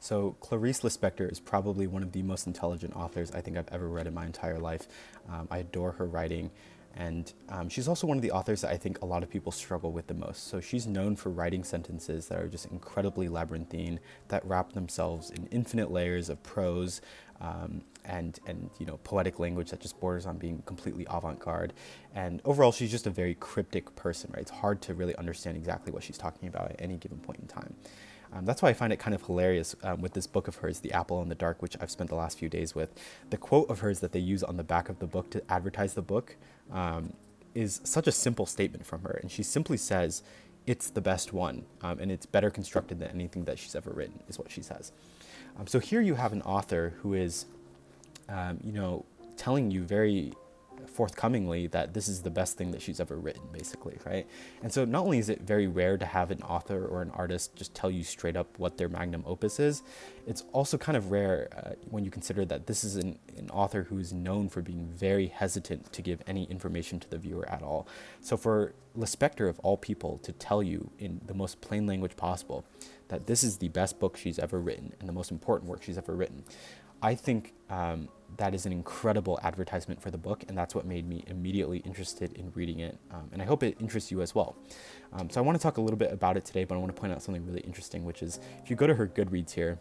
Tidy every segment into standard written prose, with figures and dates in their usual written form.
So Clarice Lispector is probably one of the most intelligent authors I think I've ever read in my entire life. I adore her writing, and she's also one of the authors that I think a lot of people struggle with the most. So she's known for writing sentences that are just incredibly labyrinthine, that wrap themselves in infinite layers of prose, and poetic language that just borders on being completely avant-garde. And overall, she's just a very cryptic person, right? It's hard to really understand exactly what she's talking about at any given point in time. That's why I find it kind of hilarious with this book of hers, The Apple in the Dark, which I've spent the last few days with. The quote of hers that they use on the back of the book to advertise the book is such a simple statement from her. And she simply says, it's the best one, and it's better constructed than anything that she's ever written, is what she says. So here you have an author who is, telling you very forthcomingly that this is the best thing that she's ever written, basically, right? And so not only is it very rare to have an author or an artist just tell you straight up what their magnum opus is, it's also kind of rare when you consider that this is an author who is known for being very hesitant to give any information to the viewer at all. So for Lispector, of all people, to tell you in the most plain language possible that this is the best book she's ever written and the most important work she's ever written, I think that is an incredible advertisement for the book, and that's what made me immediately interested in reading it, and I hope it interests you as well. So I want to talk a little bit about it today, but I want to point out something really interesting, which is if you go to her Goodreads here,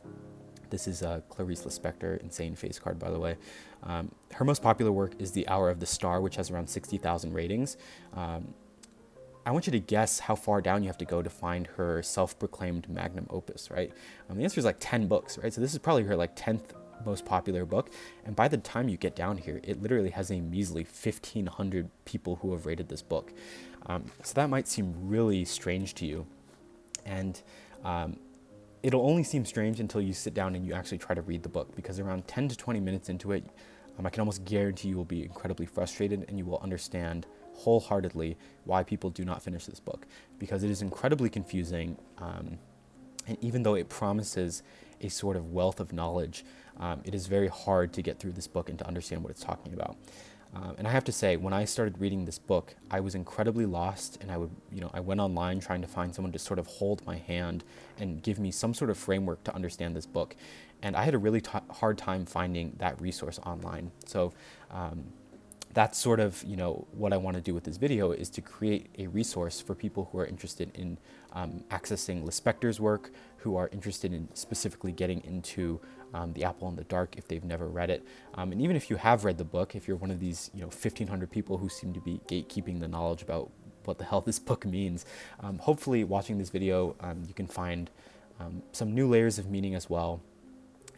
this is Clarice Lispector, insane face card, by the way. Her most popular work is The Hour of the Star, which has around 60,000 ratings. I want you to guess how far down you have to go to find her self-proclaimed magnum opus, right? The answer is like 10 books, right? So this is probably her like 10th most popular book, and by the time you get down here, it literally has a measly 1,500 people who have rated this book. So that might seem really strange to you, and it'll only seem strange until you sit down and you actually try to read the book, because around 10 to 20 minutes into it, I can almost guarantee you will be incredibly frustrated, and you will understand wholeheartedly why people do not finish this book, because it is incredibly confusing, and even though it promises a sort of wealth of knowledge, it is very hard to get through this book and to understand what it's talking about. And I have to say, when I started reading this book, I was incredibly lost, and I went online trying to find someone to sort of hold my hand and give me some sort of framework to understand this book. And I had a really hard time finding that resource online. So that's sort of, what I want to do with this video, is to create a resource for people who are interested in accessing Lispector's work, who are interested in specifically getting into The Apple in the Dark if they've never read it. And even if you have read the book, if you're one of these 1,500 people who seem to be gatekeeping the knowledge about what the hell this book means, hopefully watching this video, you can find some new layers of meaning as well.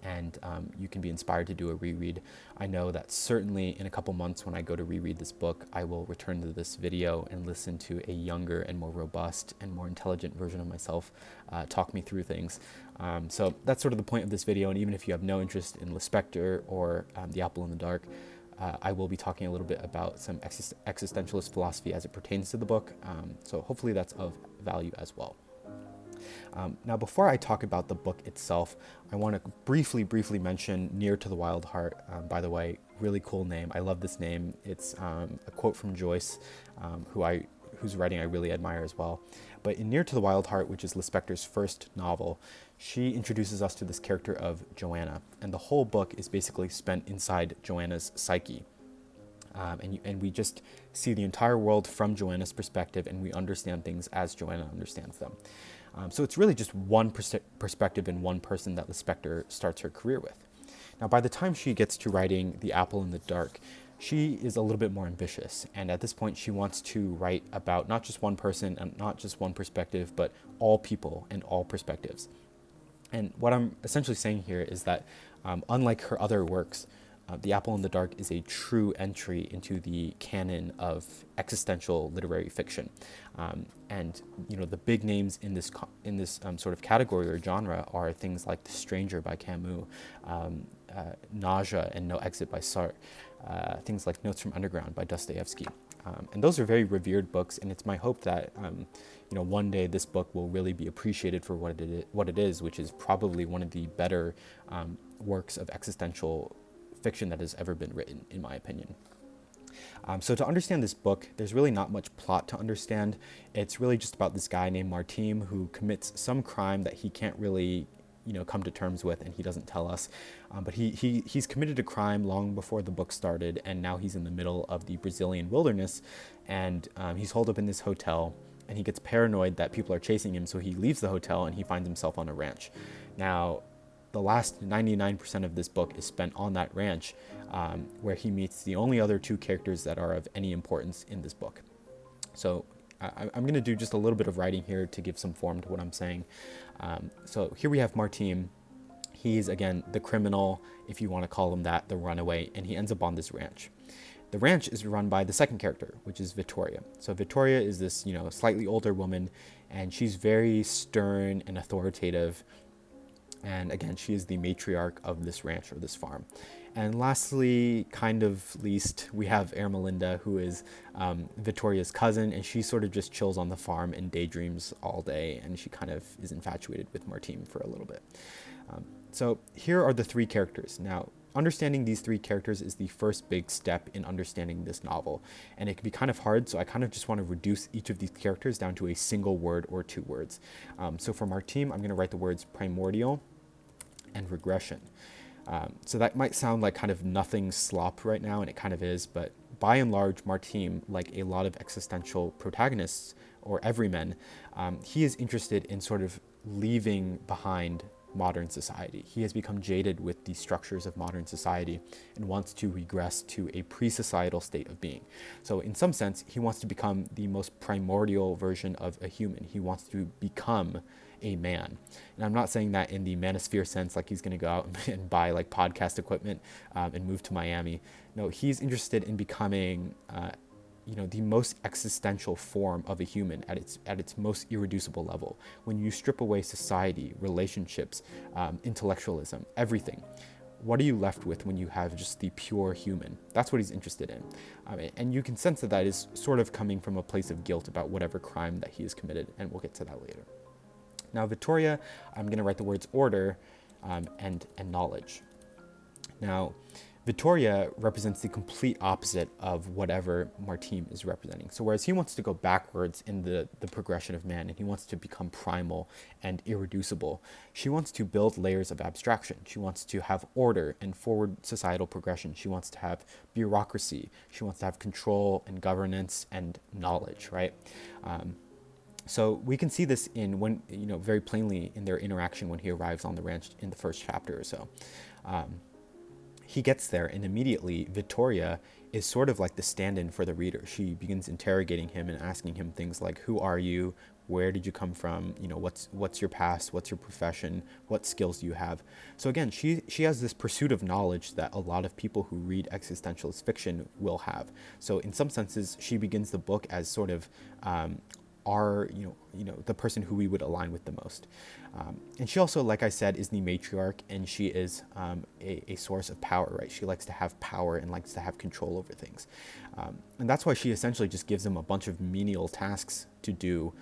And you can be inspired to do a reread. I know that certainly in a couple months, when I go to reread this book, I will return to this video and listen to a younger and more robust and more intelligent version of myself talk me through things. So that's sort of the point of this video. And even if you have no interest in Lispector or The Apple in the Dark, I will be talking a little bit about some existentialist philosophy as it pertains to the book. So hopefully that's of value as well. Now, before I talk about the book itself, I want to briefly mention Near to the Wild Heart. By the way, really cool name. I love this name. It's a quote from Joyce, whose writing I really admire as well. But in Near to the Wild Heart, which is Lispector's first novel, she introduces us to this character of Joanna, and the whole book is basically spent inside Joanna's psyche. And we just see the entire world from Joanna's perspective, and we understand things as Joanna understands them. So it's really just one perspective in one person that Lispector starts her career with. Now, by the time she gets to writing The Apple in the Dark, she is a little bit more ambitious. And at this point, she wants to write about not just one person and not just one perspective, but all people and all perspectives. And what I'm essentially saying here is that unlike her other works, The Apple in the Dark is a true entry into the canon of existential literary fiction. And the big names in this sort of category or genre are things like The Stranger by Camus, Nausea and No Exit by Sartre, things like Notes from Underground by Dostoevsky. And those are very revered books, and it's my hope that one day this book will really be appreciated for what it is, which is probably one of the better works of existential fiction that has ever been written, in my opinion. So to understand this book, there's really not much plot to understand. It's really just about this guy named Martim who commits some crime that he can't really come to terms with, and he doesn't tell us. But he's committed a crime long before the book started, and now he's in the middle of the Brazilian wilderness, and he's holed up in this hotel, and he gets paranoid that people are chasing him, so he leaves the hotel and he finds himself on a ranch. Now, the last 99% of this book is spent on that ranch, where he meets the only other two characters that are of any importance in this book. So I'm going to do just a little bit of writing here to give some form to what I'm saying. So here we have Martim. He's, again, the criminal, if you want to call him that, the runaway, and he ends up on this ranch. The ranch is run by the second character, which is Vittoria. So Vittoria is this, slightly older woman, and she's very stern and authoritative. And again, she is the matriarch of this ranch or this farm. And lastly, kind of least, we have Ermelinda, who is Vittoria's cousin, and she sort of just chills on the farm and daydreams all day, and she kind of is infatuated with Martim for a little bit. So here are the three characters. Now, understanding these three characters is the first big step in understanding this novel, and it can be kind of hard, so I kind of just want to reduce each of these characters down to a single word or two words. So for Martim, I'm going to write the words primordial and regression. So that might sound like kind of nothing slop right now, and it kind of is, but by and large, Martim, like a lot of existential protagonists or everymen, he is interested in sort of leaving behind modern society. He has become jaded with the structures of modern society and wants to regress to a pre-societal state of being. So in some sense, he wants to become the most primordial version of a human. He wants to become a man. And I'm not saying that in the manosphere sense, like he's going to go out and buy like podcast equipment and move to Miami. No, he's interested in becoming the most existential form of a human at its most irreducible level. When you strip away society, relationships, intellectualism, everything, what are you left with when you have just the pure human? That's what he's interested in. And you can sense that is sort of coming from a place of guilt about whatever crime that he has committed, and we'll get to that later. Now, Vittoria, I'm going to write the words order and knowledge. Now, Vittoria represents the complete opposite of whatever Martim is representing. So whereas he wants to go backwards in the progression of man, and he wants to become primal and irreducible, she wants to build layers of abstraction. She wants to have order and forward societal progression. She wants to have bureaucracy. She wants to have control and governance and knowledge, right? So we can see this very plainly in their interaction when he arrives on the ranch in the first chapter or so. He gets there, and immediately Vittoria is sort of like the stand-in for the reader. She begins interrogating him and asking him things like, who are you? Where did you come from? What's your past? What's your profession? What skills do you have? So again, she has this pursuit of knowledge that a lot of people who read existentialist fiction will have. So in some senses, she begins the book as sort of the person who we would align with the most. And she also, like I said, is the matriarch, and she is a source of power, right? She likes to have power and likes to have control over things. And that's why she essentially just gives him a bunch of menial tasks to do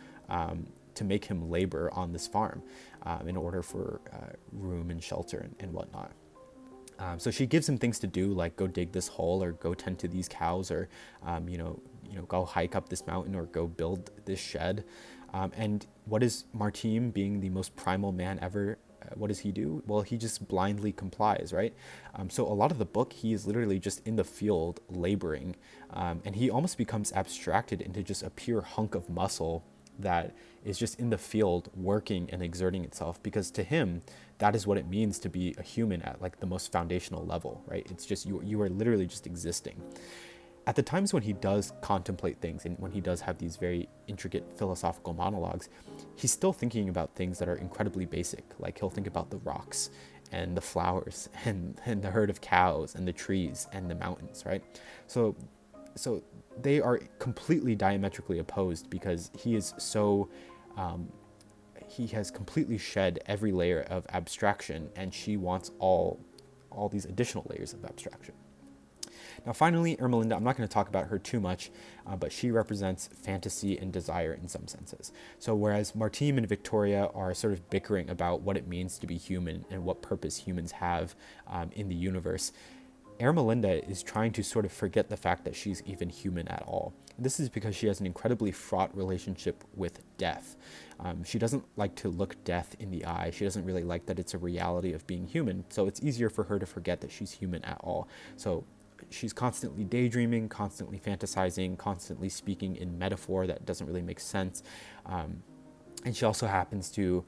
to make him labor on this farm in order for room and shelter and whatnot. So she gives him things to do, like go dig this hole, or go tend to these cows, or go hike up this mountain, or go build this shed. And what is Martim, being the most primal man ever, what does he do? Well, he just blindly complies, right? So a lot of the book, he is literally just in the field laboring, and he almost becomes abstracted into just a pure hunk of muscle that is just in the field working and exerting itself, because to him, that is what it means to be a human at like the most foundational level, right? It's just you are literally just existing. At the times when he does contemplate things and when he does have these very intricate philosophical monologues, he's still thinking about things that are incredibly basic. Like he'll think about the rocks and the flowers and the herd of cows and the trees and the mountains, right? So they are completely diametrically opposed, because he is so he has completely shed every layer of abstraction, and she wants all these additional layers of abstraction. Now, finally, Ermelinda, I'm not going to talk about her too much, but she represents fantasy and desire in some senses. So whereas Martim and Vittoria are sort of bickering about what it means to be human and what purpose humans have in the universe, Ermelinda is trying to sort of forget the fact that she's even human at all. This is because she has an incredibly fraught relationship with death. She doesn't like to look death in the eye. She doesn't really like that it's a reality of being human. So it's easier for her to forget that she's human at all. So she's constantly daydreaming, constantly fantasizing, constantly speaking in metaphor that doesn't really make sense. And she also happens to,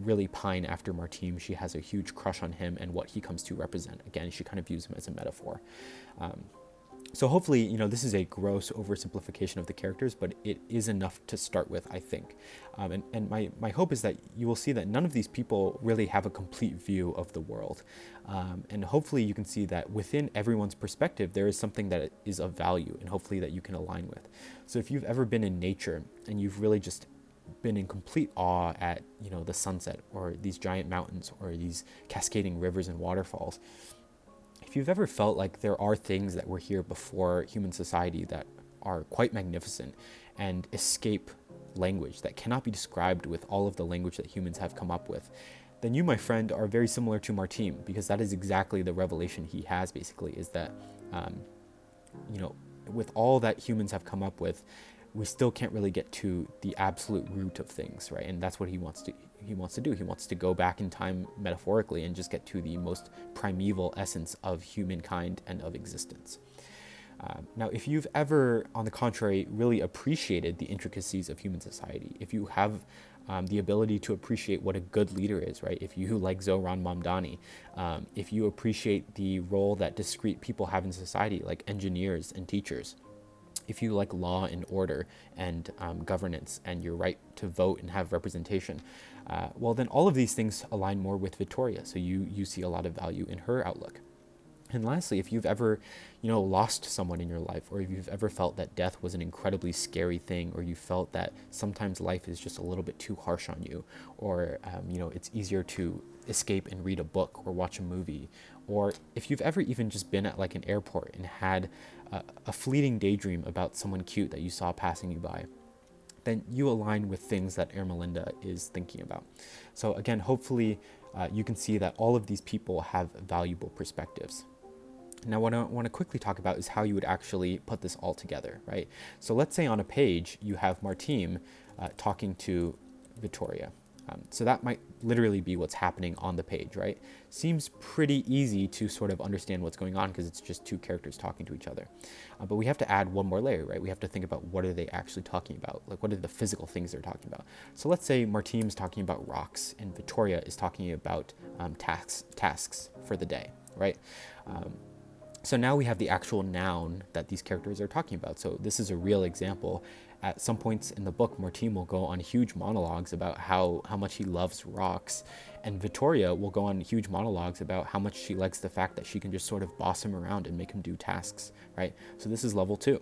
really pine after Martine. She has a huge crush on him and what he comes to represent. Again, she kind of views him as a metaphor. So hopefully, this is a gross oversimplification of the characters, but it is enough to start with, I think. And my hope is that you will see that none of these people really have a complete view of the world. And hopefully you can see that within everyone's perspective, there is something that is of value and hopefully that you can align with. So if you've ever been in nature and you've really just been in complete awe at, the sunset or these giant mountains or these cascading rivers and waterfalls, if you've ever felt like there are things that were here before human society that are quite magnificent and escape language, that cannot be described with all of the language that humans have come up with, then you, my friend, are very similar to Martine, because that is exactly the revelation he has, basically, is that, with all that humans have come up with, we still can't really get to the absolute root of things, right? And that's what he wants to do. He wants to go back in time metaphorically and just get to the most primeval essence of humankind and of existence. Now, if you've ever, on the contrary, really appreciated the intricacies of human society, if you have the ability to appreciate what a good leader is, right? If you like Zohran Mamdani, if you appreciate the role that discrete people have in society, like engineers and teachers, if you like law and order and governance and your right to vote and have representation, well, then all of these things align more with Vittoria. So you see a lot of value in her outlook. And lastly, if you've ever, lost someone in your life, or if you've ever felt that death was an incredibly scary thing, or you felt that sometimes life is just a little bit too harsh on you, or, it's easier to escape and read a book or watch a movie, or if you've ever even just been at like an airport and had a fleeting daydream about someone cute that you saw passing you by, then you align with things that Ermelinda is thinking about. So again, hopefully you can see that all of these people have valuable perspectives. Now, what I want to quickly talk about is how you would actually put this all together, right? So let's say on a page you have Martine talking to Vittoria. So that might literally be what's happening on the page, right? Seems pretty easy to sort of understand what's going on because it's just two characters talking to each other. But we have to add one more layer, right? We have to think about what are they actually talking about? Like, what are the physical things they're talking about? So let's say Martine is talking about rocks and Vittoria is talking about tasks for the day, right? So now we have the actual noun that these characters are talking about. So this is a real example. At some points in the book, Martine will go on huge monologues about how much he loves rocks, and Vittoria will go on huge monologues about how much she likes the fact that she can just sort of boss him around and make him do tasks, right? So this is level 2.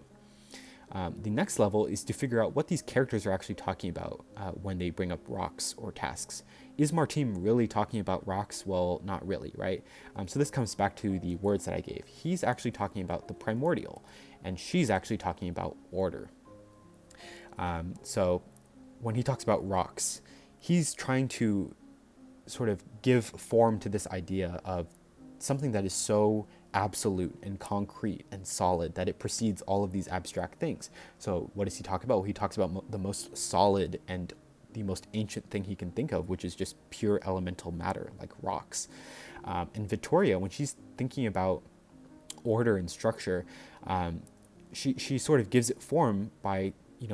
The next level is to figure out what these characters are actually talking about when they bring up rocks or tasks. Is Martine really talking about rocks? Well, not really, right? So this comes back to the words that I gave. He's actually talking about the primordial, and she's actually talking about order. So when he talks about rocks, he's trying to sort of give form to this idea of something that is so absolute and concrete and solid that it precedes all of these abstract things. So what does he talk about? Well, he talks about the most solid and the most ancient thing he can think of, which is just pure elemental matter, like rocks. And Vittoria, when she's thinking about order and structure, she sort of gives it form by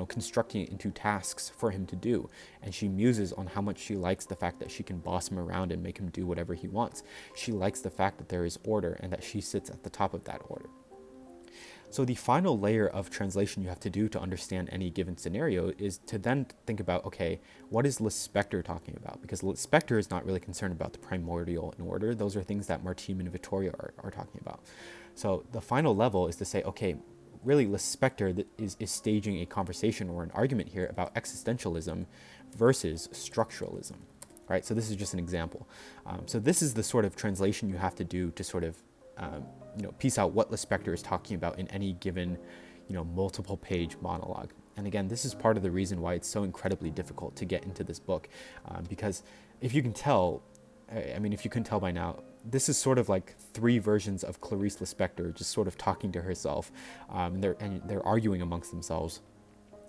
constructing it into tasks for him to do. And she muses on how much she likes the fact that she can boss him around and make him do whatever he wants. She likes the fact that there is order and that she sits at the top of that order. So the final layer of translation you have to do to understand any given scenario is to then think about, okay, what is Lispector talking about? Because Lispector is not really concerned about the primordial and order. Those are things that Martine and Vittoria are talking about. So the final level is to say, okay, really Lispector is staging a conversation or an argument here about existentialism versus structuralism, right? So this is just an example. So this is the sort of translation you have to do to sort of piece out what Lispector is talking about in any given multiple page monologue. And again, this is part of the reason why it's so incredibly difficult to get into this book, because if you can tell, if you couldn't tell by now, this is sort of like three versions of Clarice Lispector just sort of talking to herself, and they're arguing amongst themselves.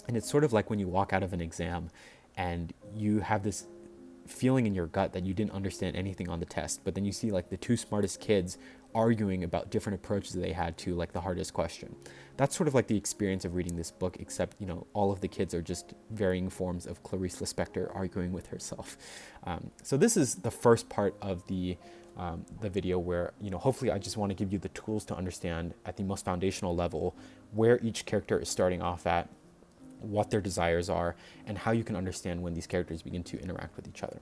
And it's sort of like when you walk out of an exam and you have this feeling in your gut that you didn't understand anything on the test, but then you see like the two smartest kids arguing about different approaches they had to like the hardest question. That's sort of like the experience of reading this book, except, you know, all of the kids are just varying forms of Clarice Lispector arguing with herself. So this is the first part of the video where, you know, hopefully I just want to give you the tools to understand at the most foundational level where each character is starting off at, what their desires are, and how you can understand when these characters begin to interact with each other.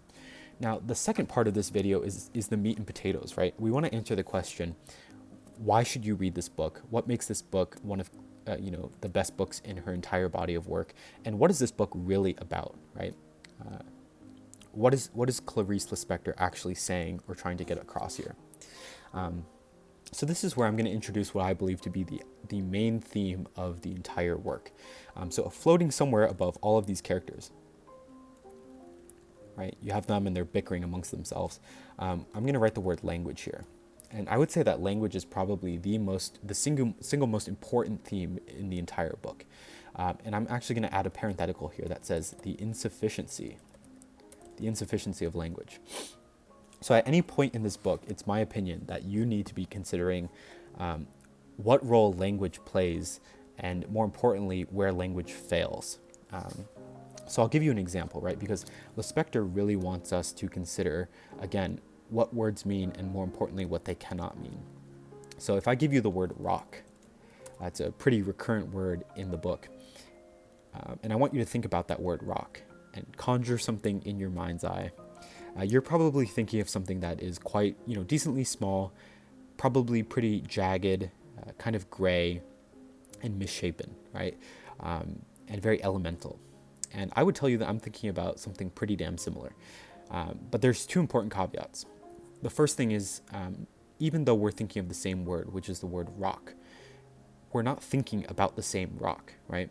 Now, the second part of this video is the meat and potatoes, right? We want to answer the question, why should you read this book? What makes this book one of the best books in her entire body of work? And what is this book really about, right? What is Clarice Lispector actually saying or trying to get across here? So this is where I'm going to introduce what I believe to be the main theme of the entire work. So floating somewhere above all of these characters, right? You have them and they're bickering amongst themselves. I'm going to write the word language here. And I would say that language is probably the single most important theme in the entire book. And I'm actually going to add a parenthetical here that says the insufficiency of language. So at any point in this book, it's my opinion that you need to be considering what role language plays, and more importantly, where language fails. So I'll give you an example, right? Because Lispector really wants us to consider, again, what words mean, and more importantly, what they cannot mean. So if I give you the word rock, that's a pretty recurrent word in the book. And I want you to think about that word rock and conjure something in your mind's eye. You're probably thinking of something that is quite, decently small, probably pretty jagged, kind of gray and misshapen, right? And very elemental. And I would tell you that I'm thinking about something pretty damn similar. But there's two important caveats. The first thing is, even though we're thinking of the same word, which is the word rock, we're not thinking about the same rock, right?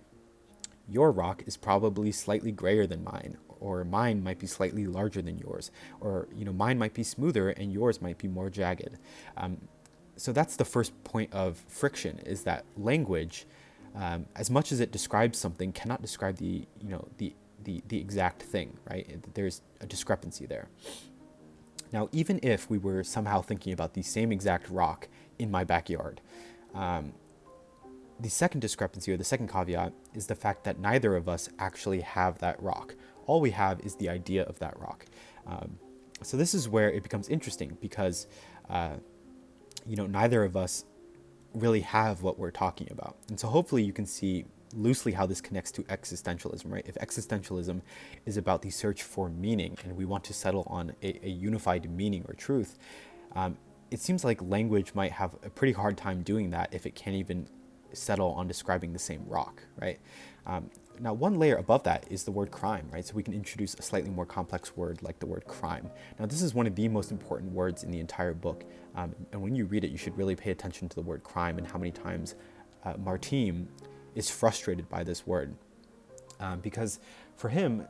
Your rock is probably slightly grayer than mine, or mine might be slightly larger than yours, or mine might be smoother and yours might be more jagged. So that's the first point of friction, is that language, as much as it describes something, cannot describe the exact thing, right? There's a discrepancy there. Now, even if we were somehow thinking about the same exact rock in my backyard, the second discrepancy, or the second caveat, is the fact that neither of us actually have that rock. All we have is the idea of that rock. So this is where it becomes interesting, because neither of us really have what we're talking about. And so hopefully you can see loosely how this connects to existentialism, right? If existentialism is about the search for meaning, and we want to settle on a unified meaning or truth, it seems like language might have a pretty hard time doing that if it can't even settle on describing the same rock, right? Now, one layer above that is the word crime, right? So we can introduce a slightly more complex word like the word crime. Now, this is one of the most important words in the entire book. And when you read it, you should really pay attention to the word crime and how many times Martine is frustrated by this word. Because for him,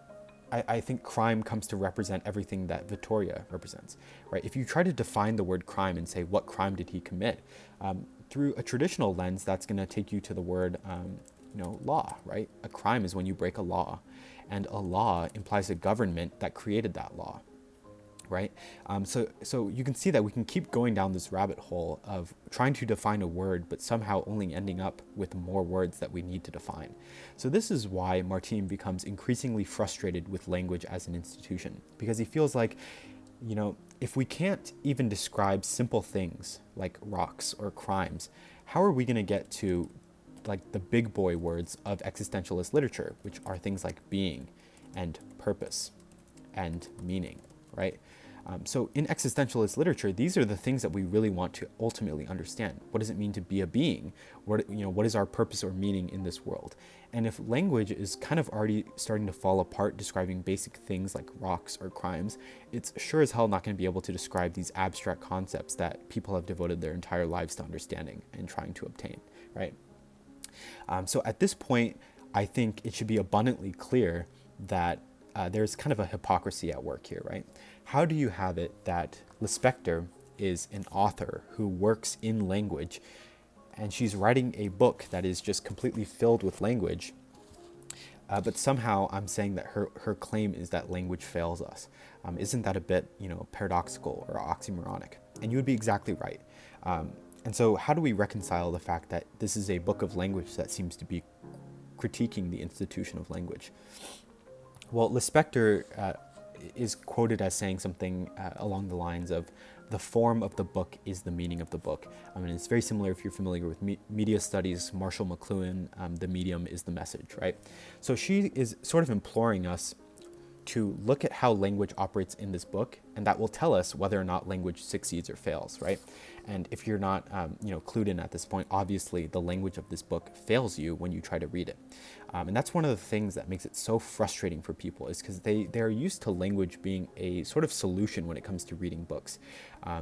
I think crime comes to represent everything that Vittoria represents, right? If you try to define the word crime and say, what crime did he commit? Through a traditional lens, that's going to take you to the word law, right? A crime is when you break a law, and a law implies a government that created that law, right? So you can see that we can keep going down this rabbit hole of trying to define a word, but somehow only ending up with more words that we need to define. So this is why Martine becomes increasingly frustrated with language as an institution, because he feels like, if we can't even describe simple things like rocks or crimes, how are we going to get to like the big boy words of existentialist literature, which are things like being and purpose and meaning, right? So in existentialist literature, these are the things that we really want to ultimately understand. What does it mean to be a being? What is our purpose or meaning in this world? And if language is kind of already starting to fall apart describing basic things like rocks or crimes, it's sure as hell not going to be able to describe these abstract concepts that people have devoted their entire lives to understanding and trying to obtain, right? So at this point, I think it should be abundantly clear that there's kind of a hypocrisy at work here, right? How do you have it that Lispector is an author who works in language, and she's writing a book that is just completely filled with language. But somehow I'm saying that her claim is that language fails us. Isn't that a bit, paradoxical or oxymoronic? And you would be exactly right. And so how do we reconcile the fact that this is a book of language that seems to be critiquing the institution of language? Well, Lispector is quoted as saying something along the lines of, the form of the book is the meaning of the book. It's very similar if you're familiar with media studies, Marshall McLuhan, the medium is the message, right? So she is sort of imploring us to look at how language operates in this book, and that will tell us whether or not language succeeds or fails, right? And if you're not, clued in at this point, obviously the language of this book fails you when you try to read it. And that's one of the things that makes it so frustrating for people, is because they're used to language being a sort of solution when it comes to reading books.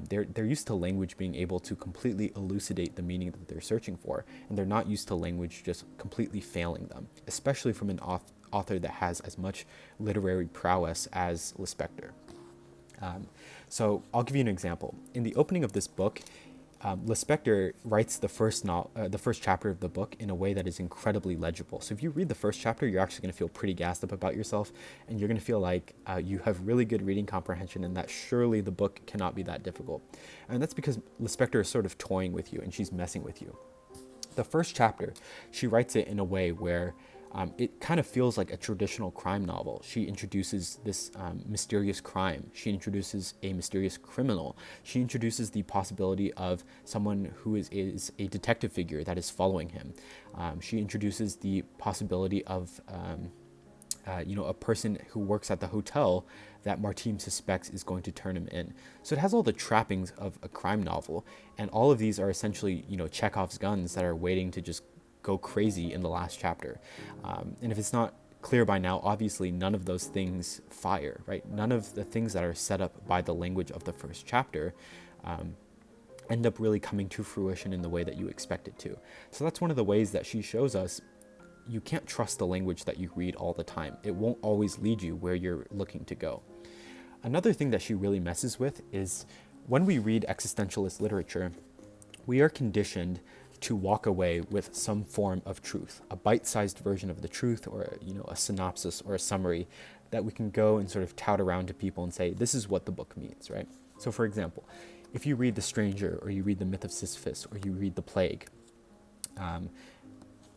They're used to language being able to completely elucidate the meaning that they're searching for, and they're not used to language just completely failing them, especially from an author that has as much literary prowess as Lispector. So I'll give you an example. In the opening of this book, Lispector writes the first chapter of the book in a way that is incredibly legible. So if you read the first chapter, you're actually going to feel pretty gassed up about yourself, and you're going to feel like you have really good reading comprehension, and that surely the book cannot be that difficult. And that's because Lispector is sort of toying with you, and she's messing with you. The first chapter, she writes it in a way where it kind of feels like a traditional crime novel. She introduces this mysterious crime. She introduces a mysterious criminal. She introduces the possibility of someone who is a detective figure that is following him. She introduces the possibility of a person who works at the hotel that Martine suspects is going to turn him in. So it has all the trappings of a crime novel, and all of these are essentially, Chekhov's guns that are waiting to just go crazy in the last chapter. And if it's not clear by now, obviously none of those things fire, right? None of the things that are set up by the language of the first chapter end up really coming to fruition in the way that you expect it to. So that's one of the ways that she shows us you can't trust the language that you read all the time. It won't always lead you where you're looking to go. Another thing that she really messes with is when we read existentialist literature, we are conditioned to walk away with some form of truth, a bite-sized version of the truth, or a synopsis or a summary that we can go and sort of tout around to people and say, this is what the book means, right? So for example, if you read The Stranger, or you read The Myth of Sisyphus, or you read The Plague,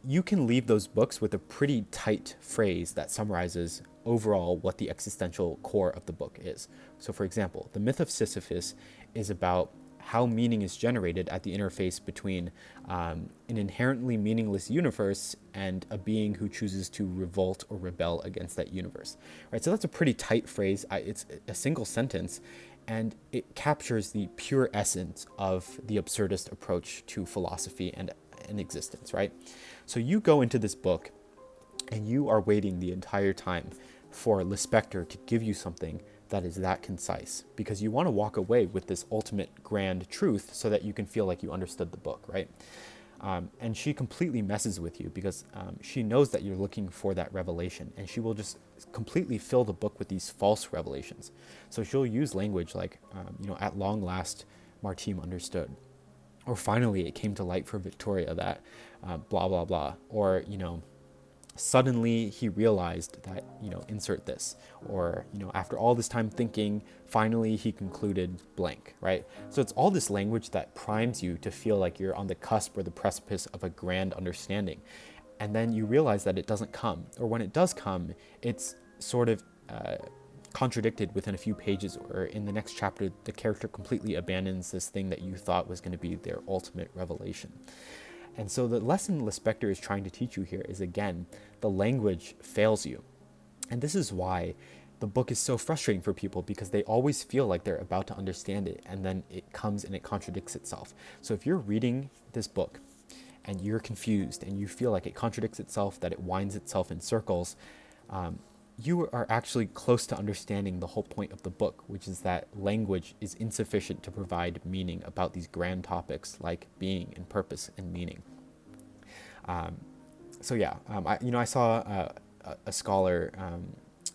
you can leave those books with a pretty tight phrase that summarizes overall what the existential core of the book is. So for example, The Myth of Sisyphus is about how meaning is generated at the interface between an inherently meaningless universe and a being who chooses to revolt or rebel against that universe. Right? So that's a pretty tight phrase. It's a single sentence, and it captures the pure essence of the absurdist approach to philosophy and existence, right? So you go into this book and you are waiting the entire time for Lispector to give you something that is that concise, because you want to walk away with this ultimate grand truth so that you can feel like you understood the book, right? And she completely messes with you because she knows that you're looking for that revelation, and she will just completely fill the book with these false revelations. So she'll use language like, at long last, Martine understood. Or finally, it came to light for Victoria that blah, blah, blah. Or, suddenly he realized that, insert this. Or, after all this time thinking, finally he concluded blank, right? So it's all this language that primes you to feel like you're on the cusp or the precipice of a grand understanding. And then you realize that it doesn't come. Or when it does come, it's sort of contradicted within a few pages, or in the next chapter, the character completely abandons this thing that you thought was going to be their ultimate revelation. And so the lesson Lispector is trying to teach you here is, again, the language fails you. And this is why the book is so frustrating for people, because they always feel like they're about to understand it, and then it comes and it contradicts itself. So if you're reading this book and you're confused and you feel like it contradicts itself, that it winds itself in circles, you are actually close to understanding the whole point of the book, which is that language is insufficient to provide meaning about these grand topics like being and purpose and meaning. I saw a scholar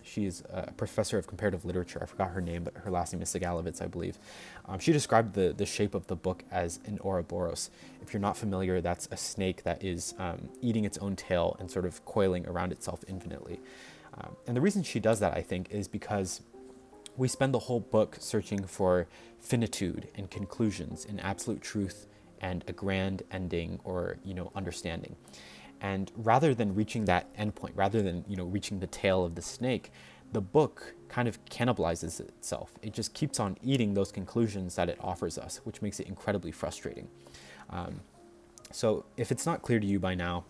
She's a professor of comparative literature. I forgot her name, but her last name is Sigalovitz, I believe. She described the shape of the book as an Ouroboros. If you're not familiar, that's a snake that is eating its own tail and sort of coiling around itself infinitely. And the reason she does that, I think, is because we spend the whole book searching for finitude and conclusions and absolute truth and a grand ending or, understanding. And rather than reaching that endpoint, rather than, reaching the tail of the snake, the book kind of cannibalizes itself. It just keeps on eating those conclusions that it offers us, which makes it incredibly frustrating. So if it's not clear to you by now,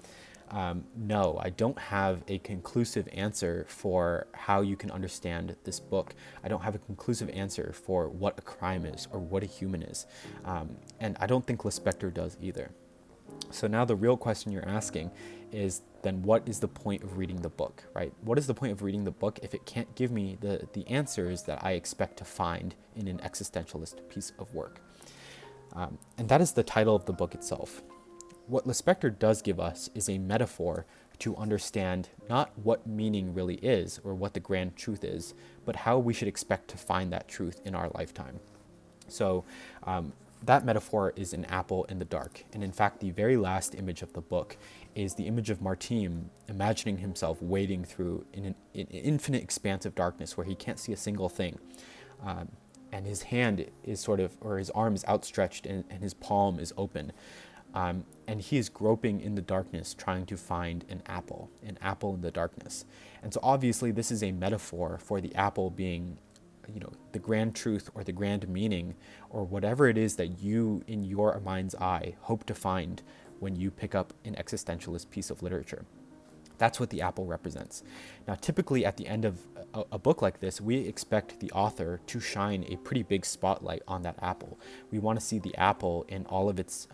no, I don't have a conclusive answer for how you can understand this book. I don't have a conclusive answer for what a crime is or what a human is. And I don't think Lispector does either. So now the real question you're asking is then what is the point of reading the book, right? What is the point of reading the book if it can't give me the answers that I expect to find in an existentialist piece of work? And that is the title of the book itself. What Lispector does give us is a metaphor to understand not what meaning really is or what the grand truth is, but how we should expect to find that truth in our lifetime. So that metaphor is an apple in the dark. And in fact, the very last image of the book is the image of Martin imagining himself wading through an infinite expanse of darkness where he can't see a single thing. And his hand is his arm is outstretched and his palm is open. And he is groping in the darkness, trying to find an apple in the darkness. And so obviously this is a metaphor for the apple being, the grand truth or the grand meaning or whatever it is that you, in your mind's eye, hope to find when you pick up an existentialist piece of literature. That's what the apple represents. Now, typically at the end of a book like this, we expect the author to shine a pretty big spotlight on that apple. We want to see the apple in all of its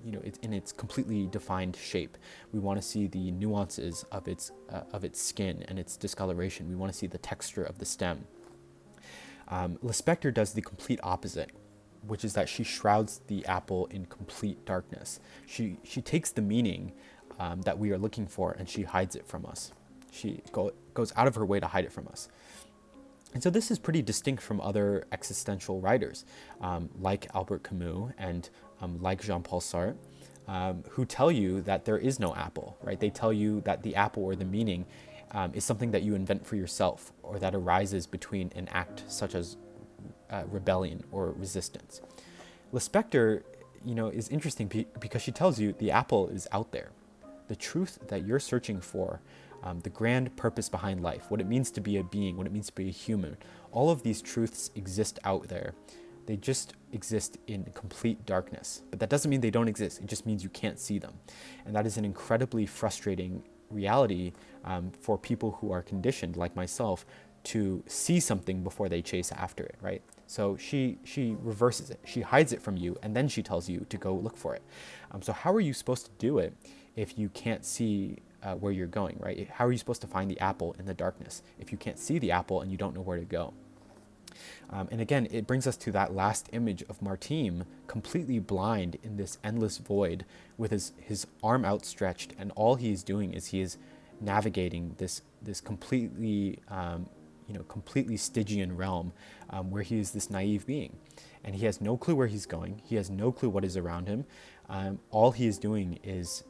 in its completely defined shape. We want to see the nuances of its skin and its discoloration. We want to see the texture of the stem. Lispector does the complete opposite, which is that she shrouds the apple in complete darkness. She takes the meaning that we are looking for and she hides it from us. She goes out of her way to hide it from us. And so this is pretty distinct from other existential writers like Albert Camus and like Jean-Paul Sartre, who tell you that there is no apple, right? They tell you that the apple or the meaning is something that you invent for yourself or that arises between an act such as rebellion or resistance. Lispector, is interesting because she tells you the apple is out there. The truth that you're searching for, the grand purpose behind life, what it means to be a being, what it means to be a human, all of these truths exist out there. They just exist in complete darkness. But that doesn't mean they don't exist. It just means you can't see them. And that is an incredibly frustrating reality for people who are conditioned, like myself, to see something before they chase after it, right? So she reverses it. She hides it from you, and then she tells you to go look for it. So how are you supposed to do it if you can't see where you're going, right? How are you supposed to find the apple in the darkness if you can't see the apple and you don't know where to go? And again, it brings us to that last image of Martin completely blind in this endless void with his arm outstretched, and all he is doing is he is navigating this completely completely Stygian realm where he is this naive being, and he has no clue where he's going. He has no clue what is around him. All he is doing is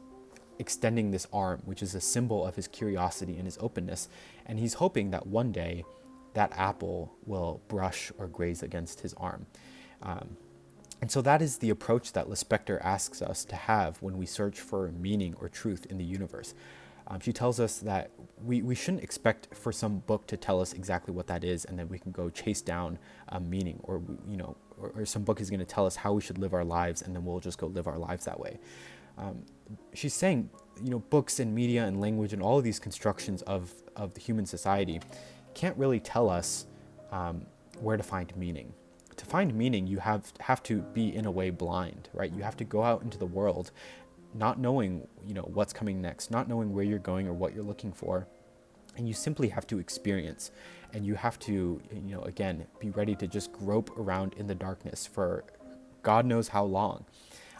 extending this arm, which is a symbol of his curiosity and his openness, and he's hoping that one day that apple will brush or graze against his arm. And so that is the approach that Lispector asks us to have when we search for meaning or truth in the universe. She tells us that we shouldn't expect for some book to tell us exactly what that is, and then we can go chase down meaning, or some book is going to tell us how we should live our lives, and then we'll just go live our lives that way. She's saying, books and media and language and all of these constructions of the human society can't really tell us where to find meaning. To find meaning, you have to be, in a way, blind, right? You have to go out into the world not knowing, what's coming next, not knowing where you're going or what you're looking for. And you simply have to experience, and you have to, again, be ready to just grope around in the darkness for God knows how long.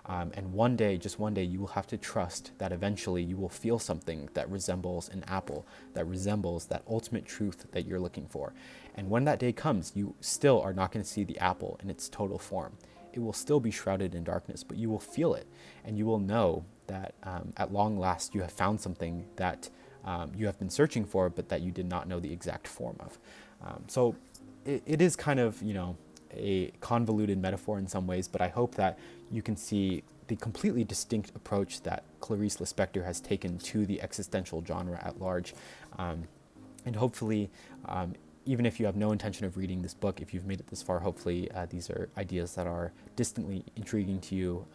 And one day, just one day, you will have to trust that eventually you will feel something that resembles an apple, that resembles that ultimate truth that you're looking for. And when that day comes, you still are not going to see the apple in its total form. It will still be shrouded in darkness, but you will feel it, and you will know that at long last you have found something that you have been searching for, but that you did not know the exact form of. So it is kind of, a convoluted metaphor in some ways, but I hope that you can see the completely distinct approach that Clarice Lispector has taken to the existential genre at large. And hopefully, even if you have no intention of reading this book, if you've made it this far, hopefully these are ideas that are distantly intriguing to you,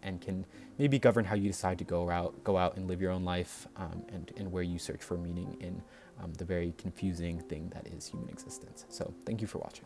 and can maybe govern how you decide to go out and live your own life, and where you search for meaning in the very confusing thing that is human existence. So thank you for watching.